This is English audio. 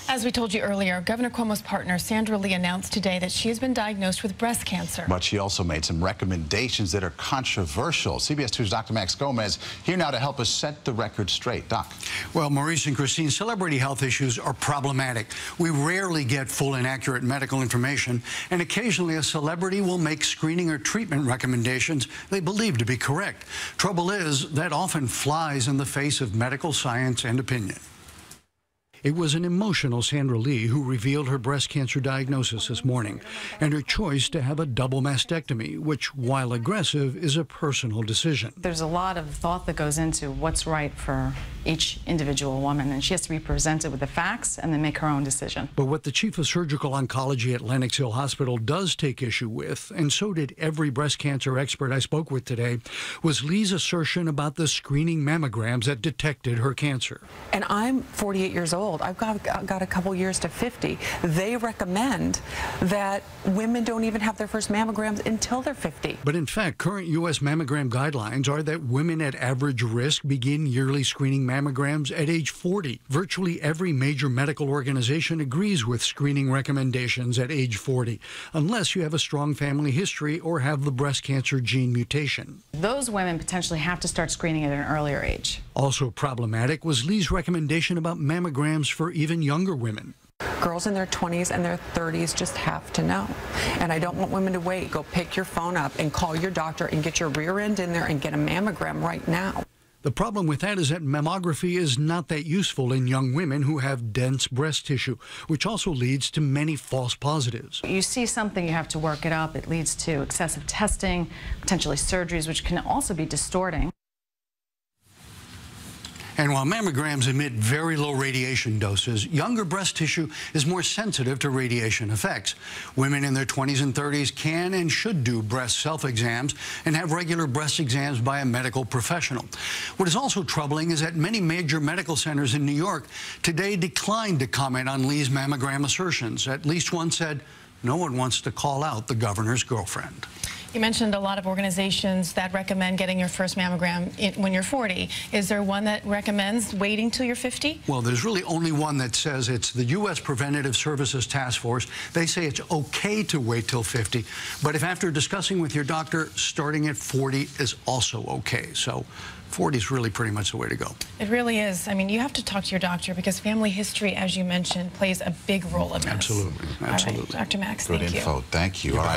As we told you earlier, Governor Cuomo's partner, Sandra Lee, announced today that she has been diagnosed with breast cancer. But she also made some recommendations that are controversial. CBS 2's Dr. Max Gomez here now to help us set the record straight. Doc. Well, Maurice and Christine, celebrity health issues are problematic. We rarely get full and accurate medical information, and occasionally a celebrity will make screening or treatment recommendations they believe to be correct. Trouble is, that often flies in the face of medical science and opinion. It was an emotional Sandra Lee who revealed her breast cancer diagnosis this morning and her choice to have a double mastectomy, which, while aggressive, is a personal decision. There's a lot of thought that goes into what's right for each individual woman, and she has to be presented with the facts and then make her own decision. But what the chief of surgical oncology at Lenox Hill Hospital does take issue with, and so did every breast cancer expert I spoke with today, was Lee's assertion about the screening mammograms that detected her cancer. And I'm 48 years old. I've got a couple years to 50. They recommend that women don't even have their first mammograms until they're 50. But in fact, current U.S. mammogram guidelines are that women at average risk begin yearly screening mammograms at age 40. Virtually every major medical organization agrees with screening recommendations at age 40, unless you have a strong family history or have the breast cancer gene mutation. Those women potentially have to start screening at an earlier age. Also problematic was Lee's recommendation about mammograms for even younger women. Girls in their 20s and their 30s just have to know. And I don't want women to wait. Go pick your phone up and call your doctor and get your rear end in there and get a mammogram right now. The problem with that is that mammography is not that useful in young women who have dense breast tissue, which also leads to many false positives. You see something, you have to work it up. It leads to excessive testing, potentially surgeries, which can also be distorting. And while mammograms emit very low radiation doses, younger breast tissue is more sensitive to radiation effects. Women in their 20s and 30s can and should do breast self-exams and have regular breast exams by a medical professional. What is also troubling is that many major medical centers in New York today declined to comment on Lee's mammogram assertions. At least one said, no one wants to call out the governor's girlfriend. You mentioned a lot of organizations that recommend getting your first mammogram when you're 40. Is there one that recommends waiting till you're 50? Well, there's really only one that says it's the U.S. Preventative Services Task Force. They say it's okay to wait till 50, but if after discussing with your doctor, starting at 40 is also okay. So 40 is really pretty much the way to go. It really is. I mean, you have to talk to your doctor because family history, as you mentioned, plays a big role in this. Absolutely. Absolutely. All right, Dr. Max, Good thank you. info. Thank you. All right.